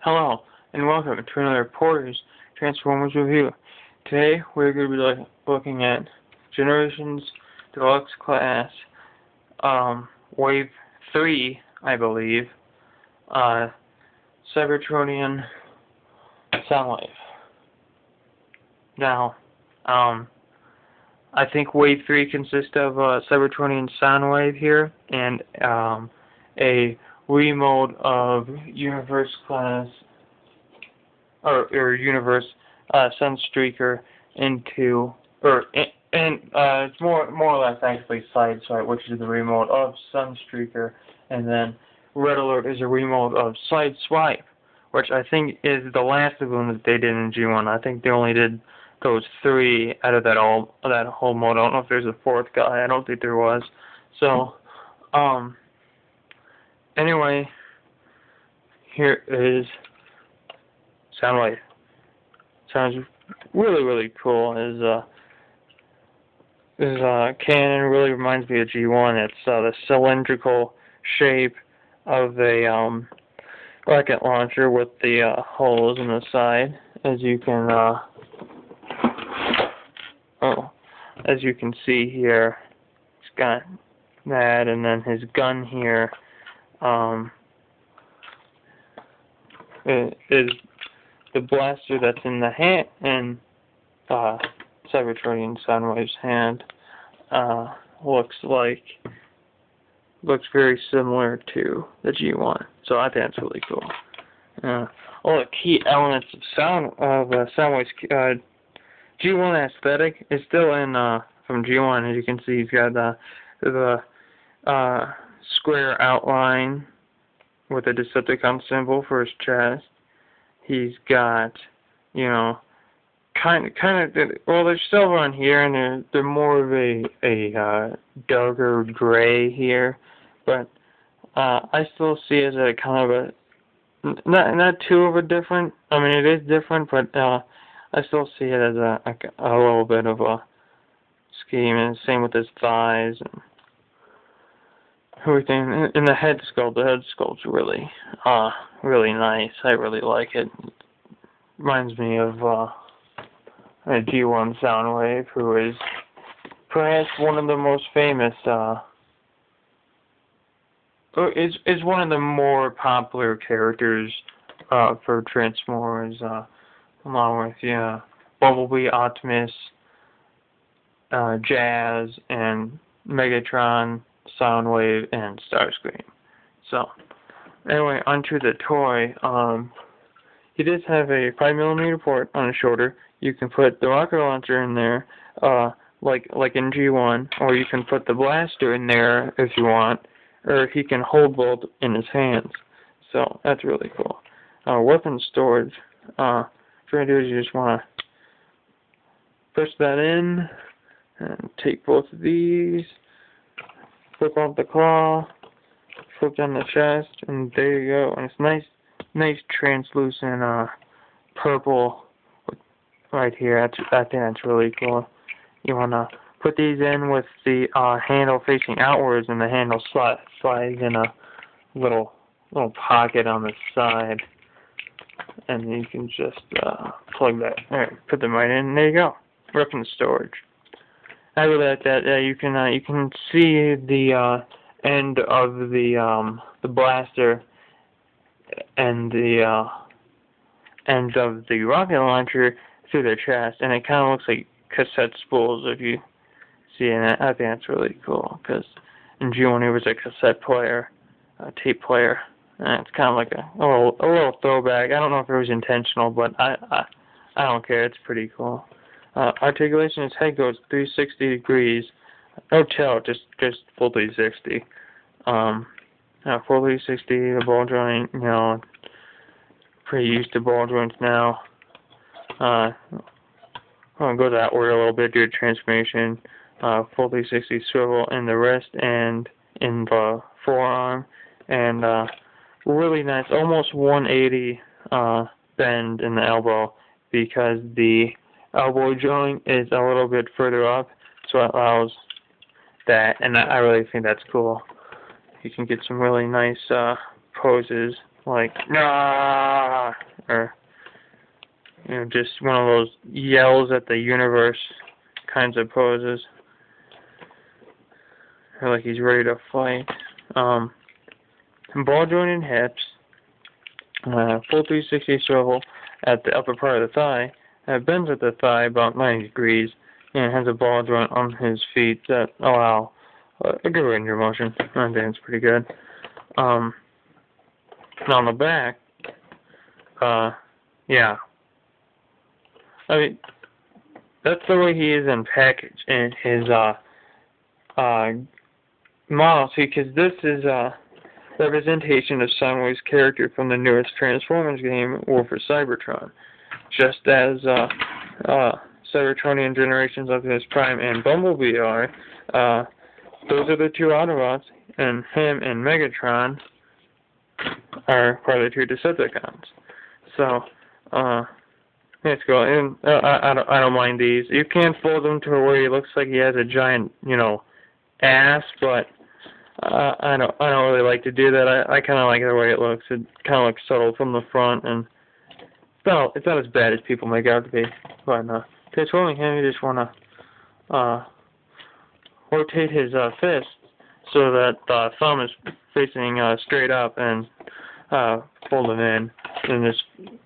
Hello, and welcome to another Porter's Transformers review. Today, we're going to be looking at Generations Deluxe Class, Wave 3, I believe, Cybertronian Soundwave. Now, I think Wave 3 consists of Cybertronian Soundwave here, and a remode of Universe Class, or Universe Sunstreaker into, it's more or less actually Sideswipe, which is the remote of Sunstreaker, and then Red Alert is a remote of Sideswipe, which I think is the last of them that they did in G1. I think they only did those three out of that whole mode. I don't know if there's a fourth guy. I don't think there was. So, anyway, here is Soundwave. Sounds really cool. His cannon really reminds me of G1. It's the cylindrical shape of a rocket launcher with the holes in the side, as you can see here. He's got that, and then his gun here is the blaster that's in the hand, and Cybertronian Soundwave's hand looks very similar to the G1. So I think that's really cool. All the key elements of Soundwave's G1 aesthetic is still in from G1. As you can see, he's got the square outline with a Decepticon symbol for his chest. He's got, kind of. Well, there's silver on here, and they're more of a darker gray here, but I still see it as a kind of a not too of a different. I mean, it is different, but I still see it as a little bit of a scheme, and same with his thighs and everything. And the head sculpt's really nice. I really like it. Reminds me of a G1 Soundwave, who is perhaps one of the most famous, is one of the more popular characters for Transformers, along with Bumblebee, Optimus, Jazz, and Megatron, Soundwave, and Starscream. So, anyway, onto the toy. He does have a 5mm port on his shoulder. You can put the rocket launcher in there, like in G1, or you can put the blaster in there if you want, or he can hold both in his hands. So that's really cool. Weapon storage. What you're gonna do is you just want to push that in and take both of these, flip out the claw, flip down the chest, and there you go. And it's nice translucent purple right here. I think that's really cool. You want to put these in with the handle facing outwards, and the handle slides in a little pocket on the side, and you can just plug that. There, put them right in. And there you go. Weapon storage. I really like that. You can see the end of the blaster and the end of the rocket launcher through their chest, and it kind of looks like cassette spools if you see it. I think that's really cool, because in G1 it was a cassette player, a tape player, and it's kind of like a little throwback. I don't know if it was intentional, but I don't care. It's pretty cool. Articulation, his head goes 360 degrees. No tilt, just full 360. Full 360, the ball joint, pretty used to ball joints now. I'm going to go that way a little bit, do a transformation. Full 360 swivel in the wrist and in the forearm. And really nice, almost 180 bend in the elbow, because the elbow joint is a little bit further up, so it allows that, and I really think that's cool. You can get some really nice poses like, nah, or, you know, just one of those yells at the universe kinds of poses. Or like he's ready to fight. Ball jointed hips, full 360 swivel at the upper part of the thigh, bends at the thigh about 90 degrees, and has a ball joint on his feet that allow a good range of motion. I think it's pretty good. And on the back, yeah. I mean, that's the way he is in package, and his, model, see, because this is a representation of Soundwave's character from the newest Transformers game, War for Cybertron. Just as Cybertronian generations of his Prime and Bumblebee are, those are the two Autobots, and him and Megatron are part of the two Decepticons. So, let's go. And I don't mind these. You can fold them to where he looks like he has a giant, you know, ass, but I don't really like to do that. I kind of like the way it looks. It kind of looks subtle from the front, and it's not as bad as people make it out to be. But transforming him, you just want to rotate his fist so that the thumb is facing straight up, and fold them in, and just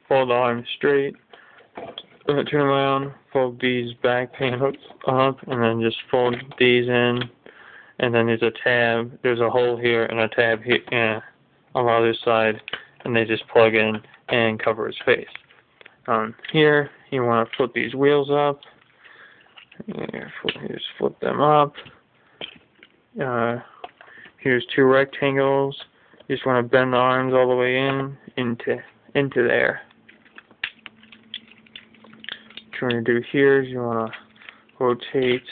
fold the arm straight. Turn around, fold these back panels up, and then just fold these in. And then there's a tab, there's a hole here and a tab here on the other side, and they just plug in and cover his face. Here, you want to flip these wheels up. Just flip them up. Here's two rectangles. You just want to bend the arms all the way into there. What you want to do here is you want to rotate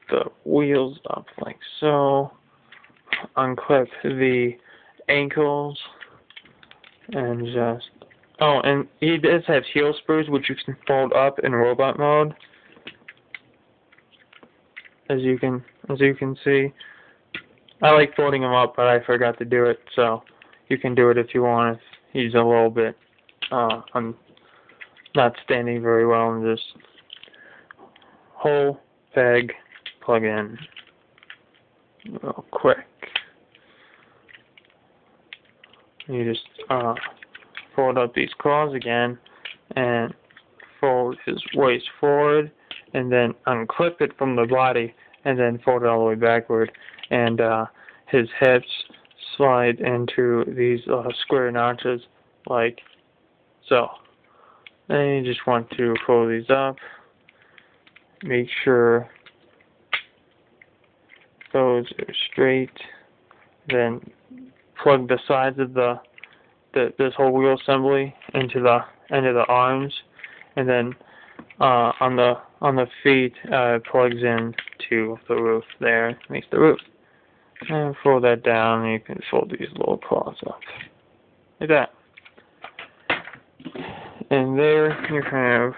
the wheels up like so, unclip the ankles, and just, oh, and he does have heel spurs which you can fold up in robot mode, as you can see. I like folding them up, but I forgot to do it, so you can do it if you want. If he's a little bit not standing very well, and just hole, peg, plug in real quick. You just fold up these claws again and fold his waist forward, and then unclip it from the body, and then fold it all the way backward, and his hips slide into these square notches like so. And you just want to fold these up, make sure those are straight, then plug the sides of this whole wheel assembly into the end of the arms, and then on the feet plugs in to the roof there, makes the roof. And fold that down, and you can fold these little claws up like that. And there you have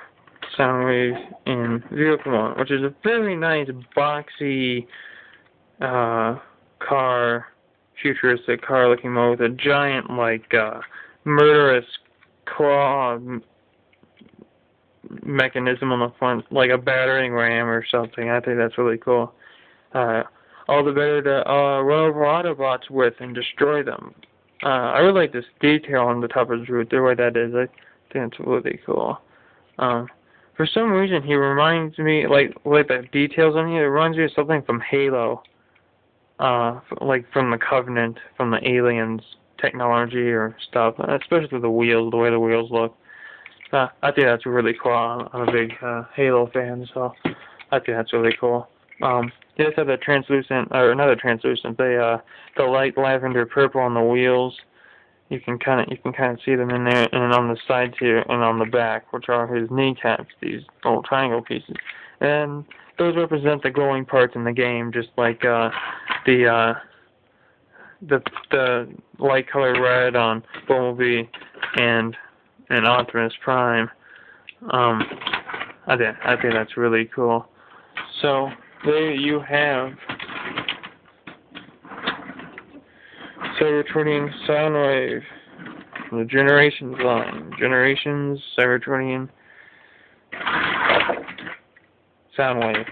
Soundwave in vehicle mode, which is a very nice boxy car, futuristic car looking mode with a giant like murderous claw mechanism on the front, like a battering ram or something. I think that's really cool. All the better to run over Autobots with and destroy them. I really like this detail on the top of his roof, the way that is. I think it's really cool. For some reason, he reminds me, like the details on here, it reminds me of something from Halo. Like from the Covenant, from the aliens technology or stuff, especially the wheels, the way the wheels look. I think that's really cool. I'm a big Halo fan, so I think that's really cool. They just have the translucent, or another translucent, the light lavender purple on the wheels. You can kind of see them in there, and on the sides here, and on the back, which are his kneecaps, these little triangle pieces. And those represent the glowing parts in the game, just like the light colored red on Bumblebee and Optimus Prime. I think that's really cool. So there you have cybertronian Soundwave from the Generations line. Generations, Cybertronian, Soundwave.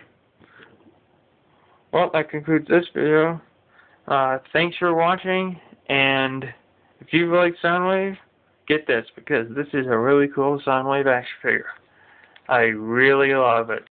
Well, that concludes this video. Thanks for watching, and if you like Soundwave, get this, because this is a really cool Soundwave action figure. I really love it.